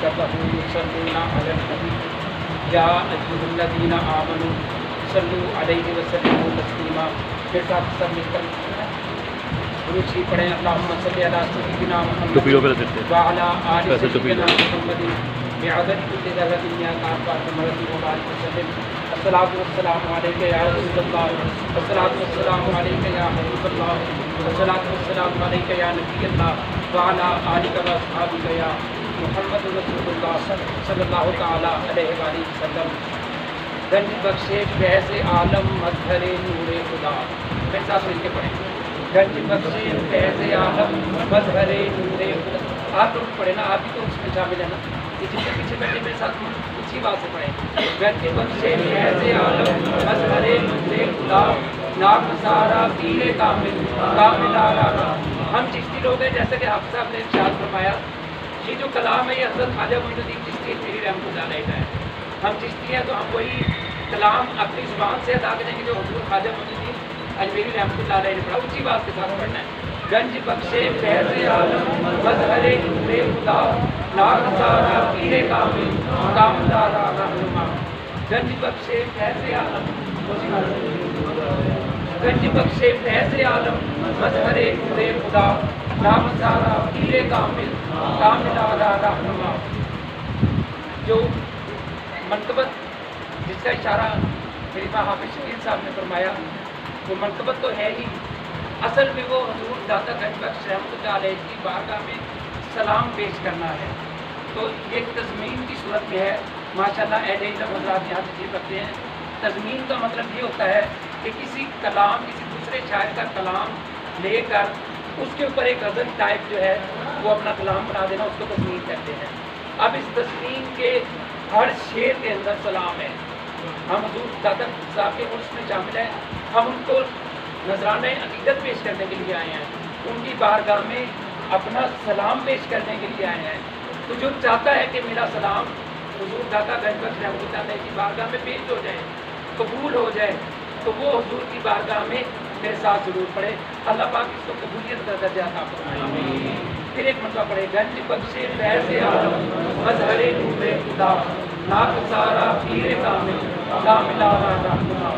وملائكته يصلون على النبي يا أيها الذين آمنوا صلوا عليه وسلموا تسليما. میرے ساتھ سب مل کر درود شریف پڑھیں. اللهم صل على سيدنا محمد وعلى آل سيدنا محمد بعدد كل ذرة منك أربعة مرات وبارك وسلم. الصلاة والسلام عليك يا رسول الله، الصلاة والسلام عليك يا حبيب الله، الصلاة والسلام عليك يا نبي الله وعلى آلك وأصحابك يا محمد رسول اللہ صلی اللہ تعالیٰ علیہ وآلہ وسلم. گنج بخشے فیض عالم مظہر نور خدا. میرے ساتھ مل کے پڑھیں. گنج بخشے فیض عالم مظہر نور خدا. آپ لوگ پڑھیں نا، آپ بھی تو اس میں شامل ہیں نا. یہ جن کے پیچھے بیٹھے میرے ساتھ اسی بات سے پڑھیں. گنج بخشے فیض عالم مظہر نور خدا ناک سارا پیر کامل کامل آرا. ہم چشتی لوگ ہیں، جیسا کہ حافظ صاحب نے ارشاد فرمایا، یہ جو کلام ہے یہ حضرت خواجہ معین الدین چشتی میری رحمۃ اللہ علیہ کا ہے. ہم چشتی ہیں تو ہم وہی کلام اپنی زبان سے ادا کریں گے جو حضرت خواجہ معین الدین اجمیری رحمۃ اللہ علیہ نے پڑھا، اسی بات کے ساتھ پڑھنا ہے. گنج بخشے فیض عالم مظہر نور خدا ناک سارا پیر کامل کامل آرا رہنما. گنج بخشے فیض عالم گنج بخشے فیض عالم مظہر نور خدا نام سارا پیر کامل کامل آرا رہنما. جو منقبت جس کا اشارہ میری ماں حافظ شکیل صاحب نے فرمایا، وہ منقبت تو ہے ہی، اصل میں وہ حضور داتا گنج بخش رحمۃ اللہ علیہ کی بارگاہ میں سلام پیش کرنا ہے. تو ایک تضمین کی صورت میں ہے. ماشاءاللہ اہل علم حضرات یہاں تشریف رکھتے ہیں. تضمین کا مطلب یہ ہوتا ہے کہ کسی کلام، کسی دوسرے شاعر کا کلام لے کر اس کے اوپر ایک غزل ٹائپ جو ہے وہ اپنا کلام بنا دینا، اس کو تضمین کہتے ہیں. اب اس تضمین کے ہر شعر کے اندر سلام ہے. ہم حضور داتا صاحب کے عرس میں شامل ہیں، ہم ان کو نذرانہ عقیدت پیش کرنے کے لیے آئے ہیں، ان کی بارگاہ میں اپنا سلام پیش کرنے کے لیے آئے ہیں. تو جو چاہتا ہے کہ میرا سلام حضور داتا گنج بخش رحمۃ اللہ علیہ کی بارگاہ میں پیش ہو جائے، قبول ہو جائے، تو وہ حضور کی بارگاہ میں میرے ساتھ ضرور پڑھے. اللہ پاک اس کو قبولیت کا درجہ عطا فرمائے. پھر ایک مرتبہ پڑھے. گنج بخشے فیض عالم مظہر نور خدا ناک سارا پیر کامل کامل آرا رہنما.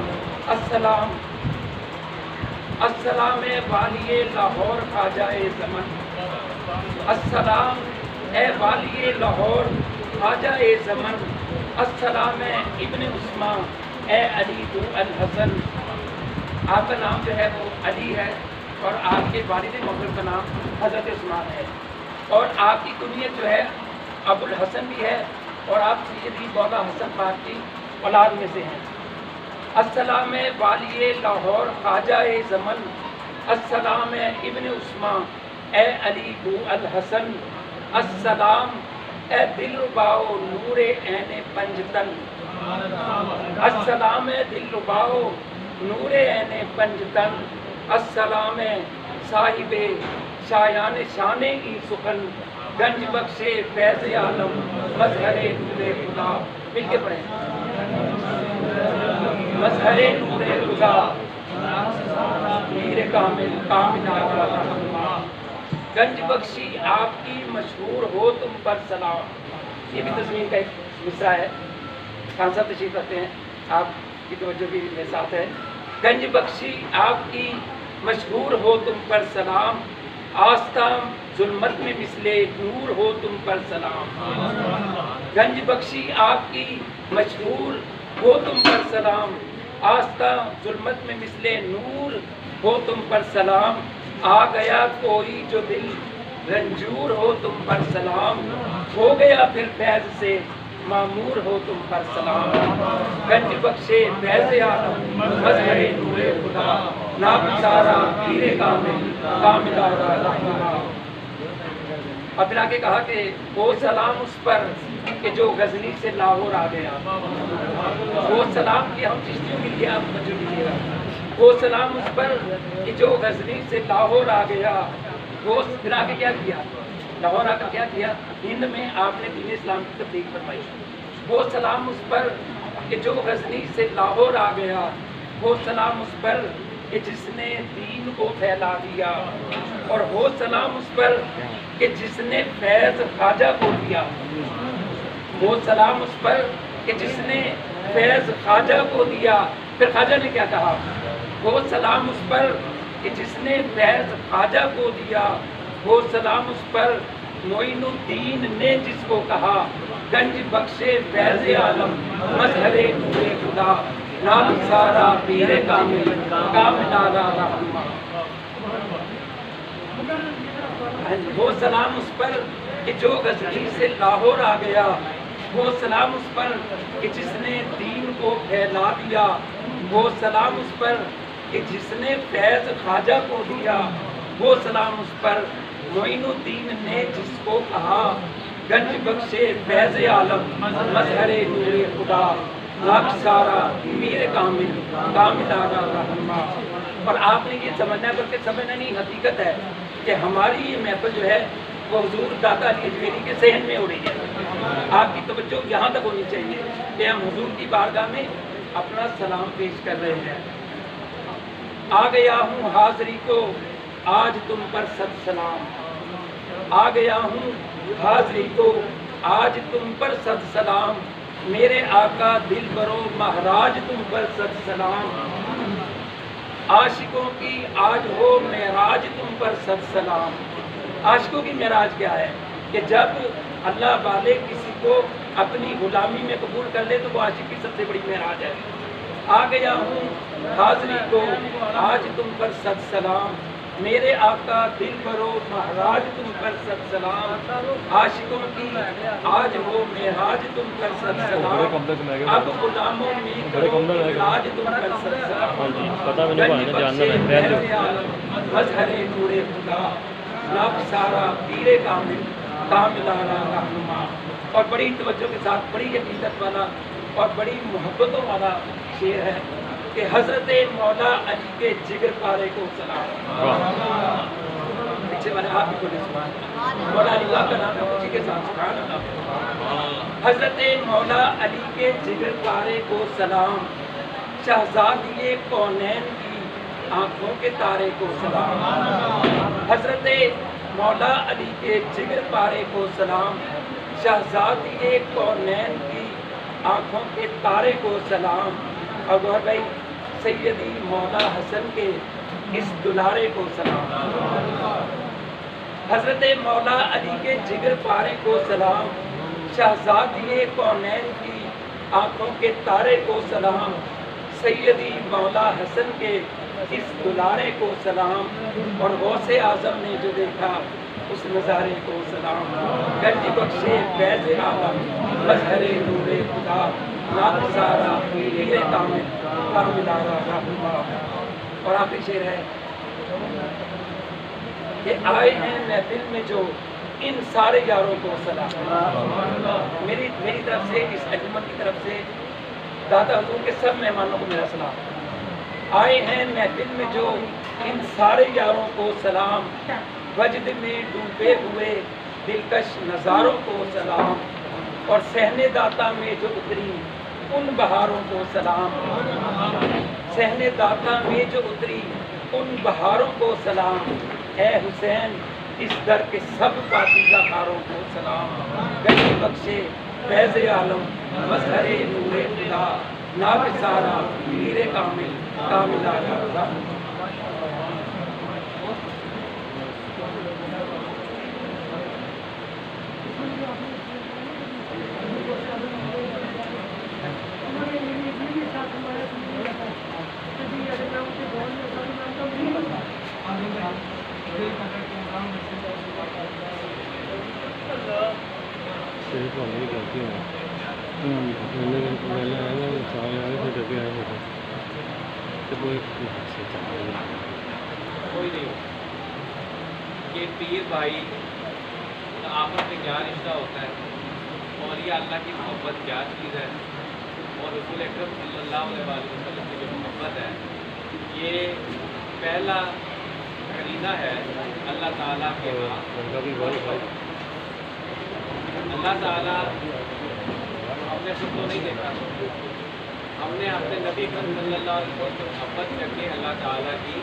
السلام السلام والی لاہور خواجہ زمن. السلام اے والی لاہور خواجہ زمن. السلام ابن عثمان اے علی بو الحسن. آپ کا نام جو ہے وہ علی ہے اور آپ کے والد مغرب کا نام حضرت عثمان ہے، اور آپ کی کنیت جو ہے ابو الحسن بھی ہے، اور آپ سیدی مولا حسن پاک کی اولاد میں سے ہیں. السلام والی لاہور خواجہ زمن. السلام ابن عثمان اے علی بو الحسن. السلام اے دل رباؤ نور عین پنجتن. السلام دل رباؤ نور عین پنجتن. السلام صاحب شایان شان کی سخن. گنج بخشے فیض عالم مظہر نور خدا. مل کے پڑھیں. مظہر نور خدا پیر کامل کامل آرا رہنما. گنج بخشی آپ کی مشہور ہو تم پر سلام. یہ بھی تضمین کا ایک مصرع ہے. خان صاحب تشریف رکھتے ہیں، آپ کی توجہ بھی میرے ساتھ ہے. گنج بخشی آپ کی مشہور ہو تم پر سلام. آستان ظلمت میں مثل نور ہو تم پر سلام. گنج بخشی آپ کی مشہور ہو تم پر سلام. آستان ظلمت میں مثل نور ہو تم پر سلام. آ گیا کوئی جو دل رنجور ہو تم پر سلام. ہو گیا پھر فیض سے معمور ہو تم پر سلام. گنج بخشے فیض عالم مظہر نور خدا نام سارا پیر کامل کامل آرا رہنما. اور پھر آگے کہا کہ وہ سلام اس پر کہ جو غزنی سے لاہور آ گیا. وہ سلام کی ہم چشتیوں کے لیے آپ توجہ دیجیے گا. وہ سلام اس پر کہ جو غزنی سے لاہور آ گیا. وہ پھر آگے کیا کیا؟ لاہور آ کر کیا کیا؟ ہند میں آپ نے دین اسلام کی تبلیغ فرمائی. وہ سلام اس پر کہ جو غزنی سے لاہور آ گیا. وہ سلام اس پر کہ جس نے دین کو پھیلا دیا. اور ہو سلام اس پر کہ جس نے فیض خواجہ کو دیا. وہ سلام اس پر کہ جس نے فیض خواجہ کو دیا. پھر خواجہ نے کیا کہا؟ وہ سلام اس پر کہ جس نے فیض خواجہ کو دیا. وہ سلام اس پر معین الدین نے جس کو کہا. گنج بخشے فیض عالم مظہر نور خدا. نام سارا پیر کامل کامل آلا رحمہ. وہ سلام اس پر کہ جو غزنی سے لاہور آ گیا. وہ سلام اس پر کہ جس نے دین کو پھیلا دیا. وہ سلام اس پر کہ جس نے فیض خواجہ کو دیا. وہ سلام اس پر معین الدین نے جس کو کہا. گنج بخشے فیض عالم مظہر نور خدا. لاکھ سارا پیر کامل کامل آلا رحمہ. اور آپ نے یہ سمجھنا ہے، بلکہ سمجھنا نہیں، حقیقت ہے کہ ہماری یہ محفل جو ہے وہ حضور داتا علی اجمیری کے صحن میں ہو رہی ہے. آپ کی توجہ یہاں تک ہونی چاہیے کہ ہم حضور کی بارگاہ میں اپنا سلام پیش کر رہے ہیں. آ گیا ہوں حاضری کو آج تم پر صد سلام. آ گیا ہوں حاضری کو آج تم پر صد سلام. میرے آقا دل برو مہراج تم پر صد سلام. عاشقوں کی آج ہو معراج تم پر صد سلام. عاشقوں کی معراج کیا ہے؟ کہ جب اللہ والے کسی کو اپنی غلامی میں قبول کر لے تو وہ عاشق کی سب سے بڑی معراج ہے. آ گیا ہوں حاضری کو آج تم پر صد سلام. میرے آقا دل برو مہراج تم پر صد سلام. عاشقوں کی آج ہو معراج تم پر صد سلام. اب غلاموں میں کرو علاج تم پر صد سلام. مظہر نور خدا. لاکھ سارا پیر کامل کامل آلا رحمہ. اور بڑی توجہ کے ساتھ بڑی عقیدت والا اور بڑی محبتوں والا شعر ہے کہ حضرت مولا علی کے جگر پارے کو سلام. پیچھے والے آپ بھی بولے سبحان. مولا علی کا نام ہے اسی کے ساتھ سبحان اللہ. حضرت مولا علی کے جگر پارے کو سلام. شہزادی کونین کی آنکھوں کے تارے کو سلام. حضرت مولا علی کے جگر پارے کو سلام. شہزادی کونین کی آنکھوں کے تارے کو سلام. اور گوھر بھائی سیدی مولا حسن کے اس دلارے کو سلام. حضرت مولا علی کے جگر پارے کو سلام. شہزادی کونین کی آنکھوں کے تارے کو سلام. سیدی مولا حسن کے اس دلارے کو سلام. اور غوث اعظم نے جو دیکھا اس نظارے کو سلام. گنج بخشے فیض عالم مظہر نور خدا. لاکھ سارا پیر کامل کامل آلا رحمہ. اور آخری شعر ہے کہ آئے ہیں محفل میں جو ان سارے یاروں کو سلام. میری طرف سے اس انجمن کی طرف سے داتا حضور کے سب مہمانوں کو میرا سلام. آئے ہیں محفل میں جو ان سارے یاروں کو سلام. وجد میں ڈوبے ہوئے دلکش نظاروں کو سلام. اور صحن داتا میں جو اتری ان بہاروں کو سلام. صحن داتا میں جو اتری ان بہاروں کو سلام. اے حسین اس در کے سب پاکیزہ کاروں کو سلام. گنج بخشے فیض عالم مظہر نور خدا. ناب سارا پیر کامل کامل آلا رحمہ. کوئی نہیں یہ پیر بھائی آپس میں کیا رشتہ ہوتا ہے اور یہ اللہ کی محبت کیا چیز ہے اور رسول اکرم صلی اللہ علیہ وسلم کی جو محبت ہے یہ پہلا قرینہ ہے اللہ تعالیٰ کے اللہ تعالیٰ ہم نے خود کو نہیں دیکھا. ہم نے اپنے نبی اکرم صلی اللہ علیہ وسلم سے محبت کر کے اللہ تعالیٰ کی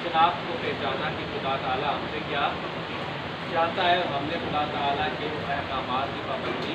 شناخت کو پہچانا کہ خدا تعالیٰ ہم سے کیا چاہتا ہے. ہم نے خدا تعالیٰ کے احکامات کی پابندی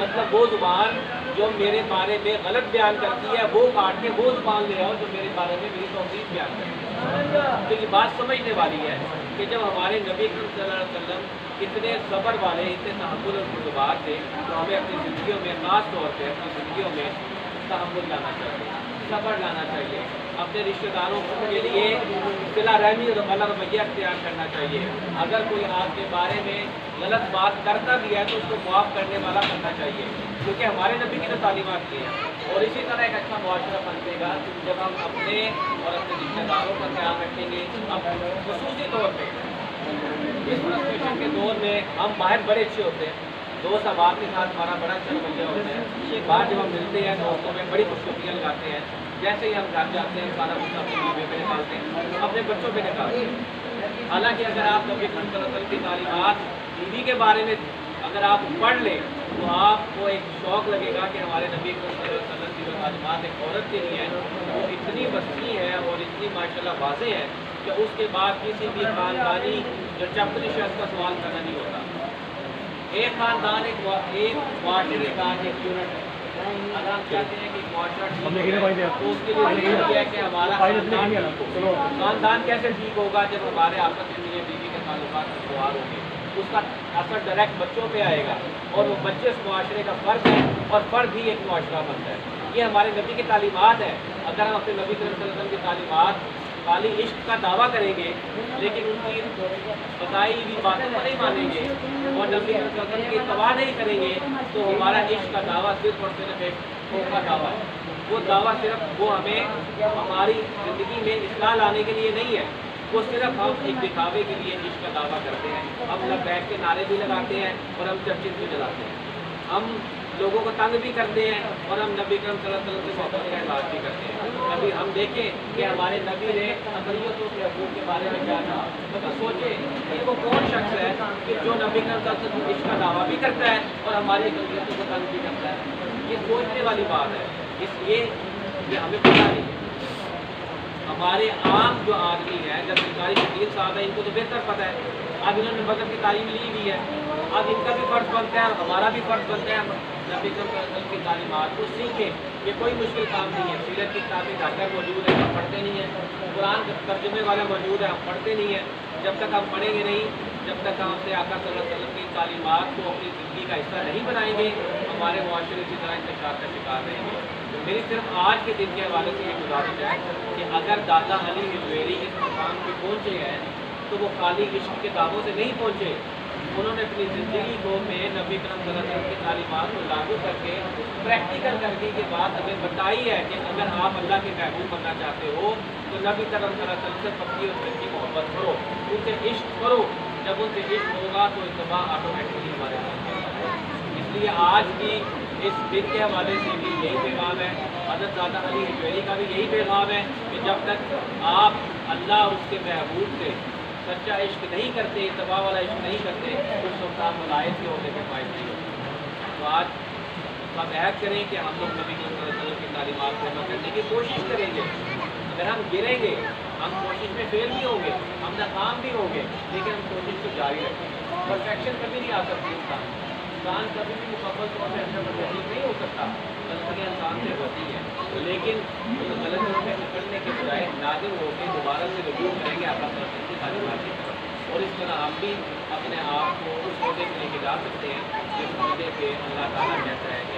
مطلب وہ زبان جو میرے بارے میں غلط بیان کرتی ہے وہ کاٹ کے وہ زبان لے آؤ جو میرے بارے میں میری توصیف بیان کرتی ہے. تو یہ بات سمجھنے والی ہے کہ جب ہمارے نبی کریم صلی اللہ علیہ وسلم اتنے صبر والے اتنے تحمل اور مصبات تھے تو ہمیں اپنی زندگیوں میں خاص طور پہ اپنی زندگیوں میں تحمل لانا چاہیے, صبر لانا چاہیے, اپنے رشتہ داروں کے لیے صلہ رحمی اور بھلا رویہ اختیار کرنا چاہیے. اگر کوئی آپ کے بارے میں غلط بات کرتا بھی ہے تو اس کو معاف کرنے والا کرنا چاہیے, کیونکہ ہمارے نبی کی تو تعلیمات کی ہیں. اور اسی طرح ایک اچھا معاشرہ بنتے گا جب ہم اپنے اور اپنے رشتہ داروں کا خیال رکھیں گے. اب خصوصی طور پہ اس فرسٹریشن کے دور میں ہم باہر بڑے اچھے ہوتے ہیں, دوست احباب کے ساتھ ہمارا بڑا اچھا رویہ ہوتا ہے, باہر جب ہم ملتے ہیں دوستوں میں بڑی خوشخبریاں لگاتے ہیں, جیسے ہی ہم گھر جاتے ہیں سارا کچھ اپنے بیوی پہ نکالتے ہیں, اپنے بچوں پہ نکالتے ہیں. حالانکہ اگر آپ نبی کریم صلی اللہ علیہ وسلم کی تعلیمات بیوی کے بارے میں اگر آپ پڑھ لیں تو آپ کو ایک شوق لگے گا کہ ہمارے نبی کریم صلی اللہ علیہ وسلم کی جو تعلیمات ایک عورت کے لیے ہیں وہ اتنی وسیع ہے اور اتنی ماشاءاللہ واضح ہے کہ اس کے بعد کسی بھی خاندانی جو چپلی شخص کا سوال کرنا نہیں ہوتا. ایک خاندان ایک معاشرے کا ایک یونٹ ہے. اگر ہم چاہتے ہیں کہ معاشرہ ٹھیک ہے تو اس کے لیے ضروری ہے کہ ہمارا خاندان کیسے ٹھیک ہوگا جب ہمارے آپس میں میاں بیوی کے تعلقات خوشگوار ہوں گے. اس کا اثر ڈائریکٹ بچوں پہ آئے گا اور وہ بچے اس معاشرے کا فرد ہے اور فرد بھی ایک معاشرہ بنتا ہے. یہ ہمارے نبی کی تعلیمات ہے. اگر ہم اپنے نبی صلی اللہ علیہ وسلم کی تعلیمات خالی عشق کا دعویٰ کریں گے لیکن ان کی بتائی ہوئی باتوں کو نہیں مانیں گے اور نبی صلی اللہ علیہ وسلم کی اتباع نہیں کریں گے تو ہمارا عشق کا دعویٰ صرف اور صرف ایک کھوکھلا دعویٰ ہے. وہ دعویٰ صرف وہ ہمیں ہماری زندگی میں اصلاح لانے کے لیے نہیں ہے, وہ صرف ہم ایک دکھاوے کے لیے عشق کا دعویٰ کرتے ہیں. ہم لبیک کے نعرے بھی لگاتے ہیں اور ہم چرچز بھی جلاتے ہیں, ہم لوگوں کو تنگ بھی کرتے ہیں اور ہم نبی کریم صلی اللہ علیہ وسلم سے محبت کا اظہار بھی کرتے ہیں. ابھی ہم دیکھیں کہ ہمارے نبی نے اقلیتوں کے حقوق کے بارے میں کیا کہا. مطلب سوچیں کہ وہ کون شخص ہے کہ جو نبی کریم صلی اللہ علیہ وسلم عشق کا دعویٰ بھی کرتا ہے اور ہماری اقلیتوں کو تنگ بھی کرتا ہے. یہ سوچنے والی بات ہے. اس لیے یہ ہمیں پتہ نہیں ہے. ہمارے عام جو آدمی ہیں جب سرکاری وکیل صاحب ہیں ان کو تو بہتر پتہ ہے, اب انہوں نے مذہب کی تعلیم لی ہوئی ہے, اب ان کا بھی فرض بنتا ہے اور ہمارا بھی فرض بنتا ہے نبی کریم صلی اللہ علیہ وسلم کی تعلیمات کو سیکھیں. یہ کوئی مشکل کام نہیں ہے. سیرت کی کتابیں گھر گھر موجود ہے, ہم پڑھتے نہیں ہیں. قرآن کے ترجمے والا موجود ہے, ہم پڑھتے نہیں ہیں. جب تک ہم پڑھیں گے نہیں, جب تک ہم اپنے آقا صلی اللہ علیہ وسلم کی تعلیمات کو اپنی زندگی کا حصہ نہیں بنائیں گے, ہمارے معاشرے اسی طرح انتشار کا شکار رہیں گے. تو میری صرف آج کے دن کے حوالے سے یہ گزارش ہے کہ اگر دادا علی حجویری اس مقام پہ پہنچے ہیں تو وہ خالی عشق کے دعووں سے نہیں پہنچے. انہوں نے اپنی زندگی کو میں نبی کریم صلی اللہ علیہ وسلم کی تعلیمات کو لاگو کر کے پریکٹیکل کر کے یہ بات ہمیں بتائی ہے کہ اگر آپ اللہ کے محبوب بننا چاہتے ہو تو نبی کریم صلی اللہ علیہ وسلم سے پکی اور سچی محبت کرو, ان سے عشق کرو. جب ان سے عشق ہوگا تو اتباع آٹومیٹکلی ہمارے ساتھ ہوگا. اس لیے آج بھی اس دن کے حوالے سے بھی یہی پیغام ہے, حضرت دادا علی حجویری کا بھی یہی پیغام ہے کہ جب تک آپ اللہ اور اس کے محبوب سے سچا عشق نہیں کرتے, اتباع والا عشق نہیں کرتے, اس سلطان ملائک کے ہونے کے فائد نہیں ہوتے. تو آج ہم عہد کریں کہ ہم لوگ نبی صلی اللہ علیہ وسلم کی تعلیمات کو عمل کرنے کی کوشش کریں گے. اگر ہم گریں گے, ہم کوشش میں فیل بھی ہوں گے, ہم ناکام بھی ہوں گے, لیکن ہم کوشش کو جاری رکھیں گے. پرفیکشن کبھی نہیں آ سکتی. انسان کبھی بھی مکمل طور پہ 100% نہیں ہو سکتا, غلطیاں انسان سے ہوتی ہیں, لیکن غلطیوں سے نکلنے کے بجائے نادم ہو کے دوبارہ سے رجوع کریں گے آپ کی تعلیمات کی طرف. اور اس طرح ہم بھی اپنے آپ کو اس عہدے پہ لے کے جا سکتے ہیں جس عہدے پہ اللہ تعالیٰ کہتا ہے کہ